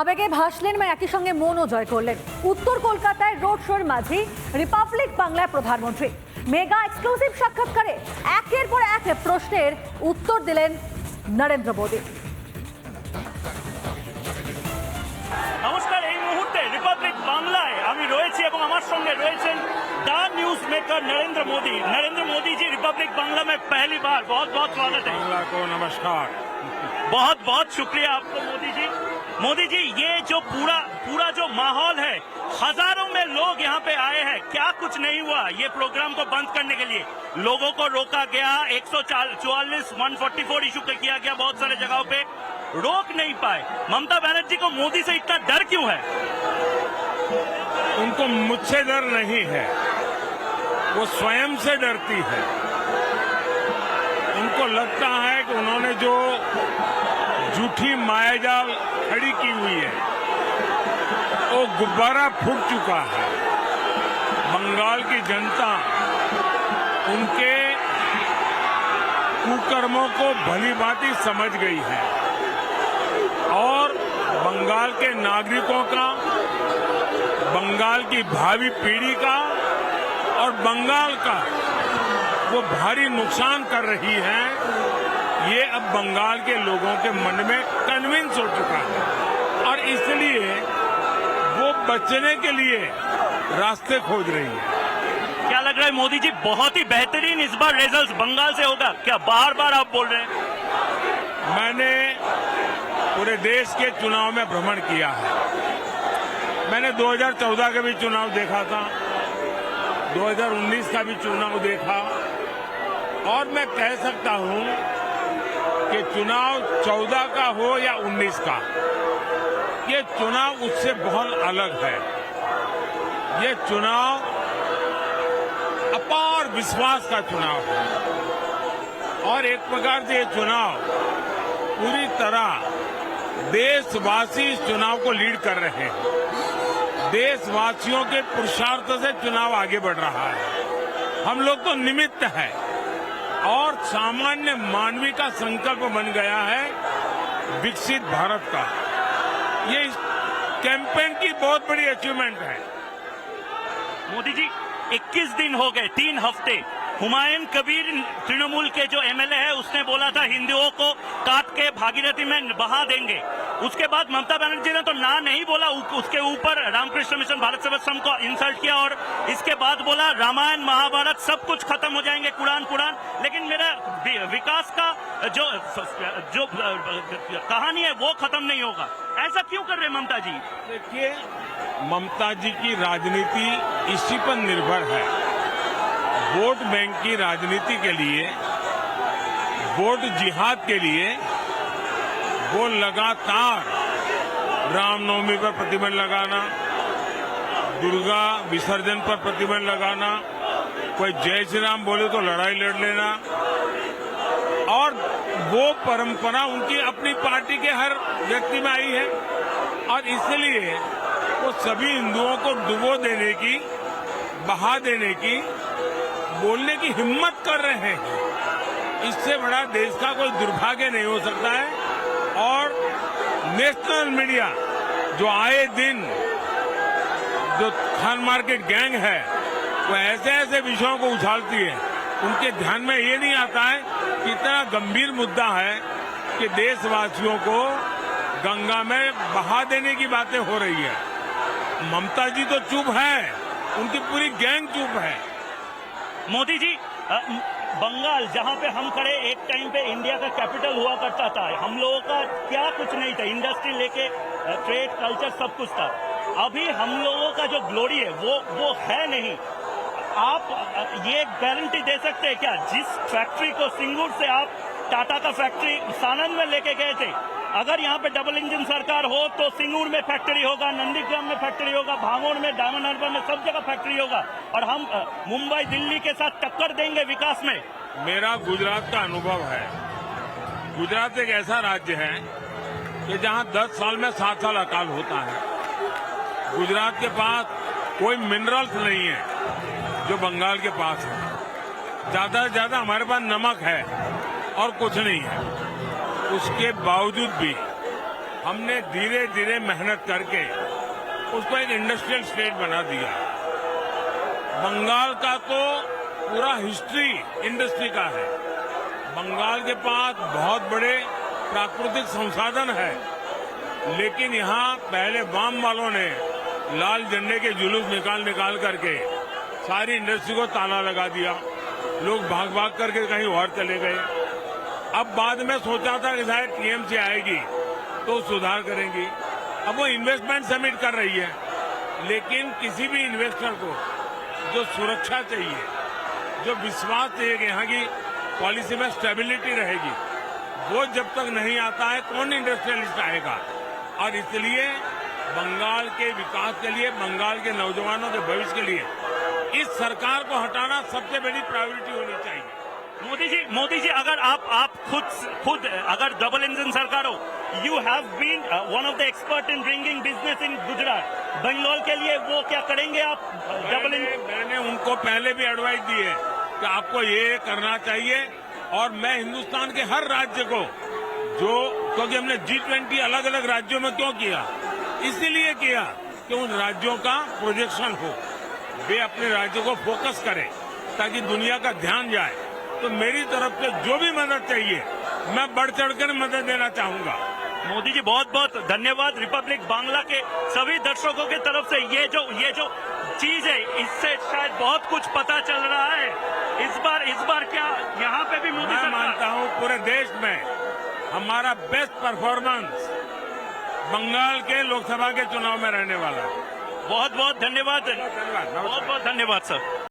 আবেগে ভাসলেন বা একই সঙ্গে মনও জয় করলেন। উত্তর কলকাতায় রোড শোর মাঝে রিপাবলিক বাংলার প্রধানমন্ত্রী মেগা এক্সক্লুসিভ সাক্ষাৎকারে একের পর এক প্রশ্নের উত্তর দিলেন নরেন্দ্র মোদী। নমস্কার, এই মুহূর্তে রিপাবলিক বাংলায় আমি রয়েছি এবং আমার সঙ্গে রয়েছেন the news maker Narendra Modi ji Republic Bangla में पहली बार बहुत बहुत स्वागत है। बांग्ला को नमस्कार। बहुत बहुत शुक्रिया आपको मोदी जी ये जो पूरा जो माहौल है, हजारों में लोग यहाँ पे आए हैं, क्या कुछ नहीं हुआ ये प्रोग्राम को बंद करने के लिए? लोगों को रोका गया, 144 इशू किया गया, बहुत सारे जगहों पे रोक नहीं पाए। ममता बनर्जी को मोदी से इतना डर क्यों है? उनको मुझसे डर नहीं है, वो स्वयं से डरती है। उनको लगता है कि उन्होंने जो झूठी मायाजाल खड़ी की हुई है वो गुब्बारा फूट चुका है। बंगाल की जनता उनके कुकर्मों को भली भांति समझ गई है और बंगाल के नागरिकों का, बंगाल की भावी पीढ़ी का और बंगाल का वो भारी नुकसान कर रही है। ये अब बंगाल के लोगों के मन में कन्विंस हो चुका है और इसलिए वो बचने के लिए रास्ते खोज रही है। क्या लग रहा है मोदी जी, बहुत ही बेहतरीन इस बार रिजल्ट बंगाल से होगा क्या? बार बार आप बोल रहे हैं। मैंने पूरे देश के चुनाव में भ्रमण किया है। मैंने 2014 का भी चुनाव देखा था, 2019 का भी चुनाव देखा और मैं कह सकता हूं कि चुनाव 14 का हो या 19 का, ये चुनाव उससे बहुत अलग है। ये चुनाव अपार विश्वास का चुनाव है और एक प्रकार से ये चुनाव पूरी तरह देशवासी इस चुनाव को लीड कर रहे हैं। देशवासियों के पुरुषार्थ से चुनाव आगे बढ़ रहा है। हम लोग तो निमित्त है और सामान्य मानवीय का संकल्प बन गया है विकसित भारत का। ये इस कैंपेन की बहुत बड़ी अचीवमेंट है। मोदी जी 21 दिन हो गए, 3 हफ्ते। हुमायूं कबीर तृणमूल के जो एमएलए है उसने बोला था हिंदुओं को काट के भागीरथी में बहा देंगे। उसके बाद ममता बनर्जी ने तो ना नहीं बोला, उसके ऊपर रामकृष्ण मिशन भारत सेवा संघ को इंसल्ट किया और इसके बाद बोला रामायण महाभारत सब कुछ खत्म हो जाएंगे, कुरान। लेकिन मेरा विकास का जो कहानी है वो खत्म नहीं होगा। ऐसा क्यों कर रहे ममता जी? देखिए, ममता जी की राजनीति इसी पर निर्भर है। वोट बैंक की राजनीति के लिए, वोट जिहाद के लिए वो लगातार रामनवमी पर प्रतिबंध लगाना, दुर्गा विसर्जन पर प्रतिबंध लगाना, कोई जय श्री राम बोले तो लड़ाई लड़ लेना, और वो परंपरा उनकी अपनी पार्टी के हर व्यक्ति में आई है और इसलिए वो सभी हिंदुओं को डुबो देने की, बहा देने की, बोलने की हिम्मत कर रहे हैं। इससे बड़ा देश का कोई दुर्भाग्य नहीं हो सकता है। और नेशनल मीडिया जो आए दिन जो खान मार्केट गैंग है वो ऐसे ऐसे विषयों को उछालती है, उनके ध्यान में ये नहीं आता है कि इतना गंभीर मुद्दा है कि देशवासियों को गंगा में बहा देने की बातें हो रही है। ममता जी तो चुप है, उनकी पूरी गैंग चुप है। मोदी जी, बंगाल जहां पे हम खड़े, एक टाइम पे इंडिया का कैपिटल हुआ करता था, हम लोगों का क्या कुछ नहीं था, इंडस्ट्री लेके ट्रेड कल्चर सब कुछ था। अभी हम लोगों का जो ग्लोरी है वो है नहीं। आप ये गारंटी दे सकते हैं क्या? जिस फैक्ट्री को सिंगूर से आप टाटा का फैक्ट्री सानंद में लेके गए थे, अगर यहाँ पे डबल इंजन सरकार हो तो सिंगूर में फैक्ट्री होगा, नंदीग्राम में फैक्ट्री होगा, भांगोड़ में, डायमंड हार्बर में, सब जगह फैक्ट्री होगा और हम मुंबई दिल्ली के साथ टक्कर देंगे विकास में। मेरा गुजरात का अनुभव है। गुजरात एक ऐसा राज्य है कि जहां 10 साल में 7 साल अकाल होता है। गुजरात के पास कोई मिनरल्स नहीं है जो बंगाल के पास है। ज्यादा से ज्यादा हमारे पास नमक है और कुछ नहीं है। उसके बावजूद भी हमने धीरे धीरे मेहनत करके उसको एक इंडस्ट्रियल स्टेट बना दिया। बंगाल का तो पूरा हिस्ट्री इंडस्ट्री का है। बंगाल के पास बहुत बड़े प्राकृतिक संसाधन है, लेकिन यहाँ पहले वाम वालों ने लाल झंडे के जुलूस निकाल करके सारी इंडस्ट्री को ताला लगा दिया। लोग भाग भाग करके कहीं और चले गए। अब बाद में सोचा था कि शायद टीएमसी आएगी तो सुधार करेंगी। अब वो इन्वेस्टमेंट समिट कर रही है, लेकिन किसी भी इन्वेस्टर को जो सुरक्षा चाहिए, जो विश्वास चाहिए कि यहाँ की पॉलिसी में स्टेबिलिटी रहेगी, वो जब तक नहीं आता है कौन इंडस्ट्रियलिस्ट आएगा। और इसलिए बंगाल के विकास के लिए, बंगाल के नौजवानों के भविष्य के लिए इस सरकार को हटाना सबसे बड़ी प्रायोरिटी होनी चाहिए। मोदी जी अगर आप खुद अगर डबल इंजन सरकार हो, you have been one of the expert in bringing business in Gujarat, Bengal के लिए वो क्या करेंगे आप? डबल इंजन मैंने उनको पहले भी एडवाइस दी है कि आपको ये करना चाहिए। और मैं हिंदुस्तान के हर राज्य को क्योंकि हमने G20 अलग अलग राज्यों में क्यों किया, इसीलिए किया कि उन राज्यों का प्रोजेक्शन हो, वे अपने राज्यों को फोकस करें ताकि दुनिया का ध्यान जाए। तो मेरी तरफ से जो भी मदद चाहिए मैं बढ़ चढ़कर मदद देना चाहूंगा। मोदी जी बहुत बहुत धन्यवाद। रिपब्लिक बांग्ला के सभी दर्शकों की तरफ से ये जो चीज है, इससे शायद बहुत कुछ पता चल रहा है। इस बार क्या यहाँ पे भी मोदी मैं सरकार, मानता हूँ पूरे देश में हमारा बेस्ट परफॉर्मेंस बंगाल के लोकसभा के चुनाव में रहने वाला है। बहुत बहुत धन्यवाद। धन्यवाद। बहुत बहुत धन्यवाद सर।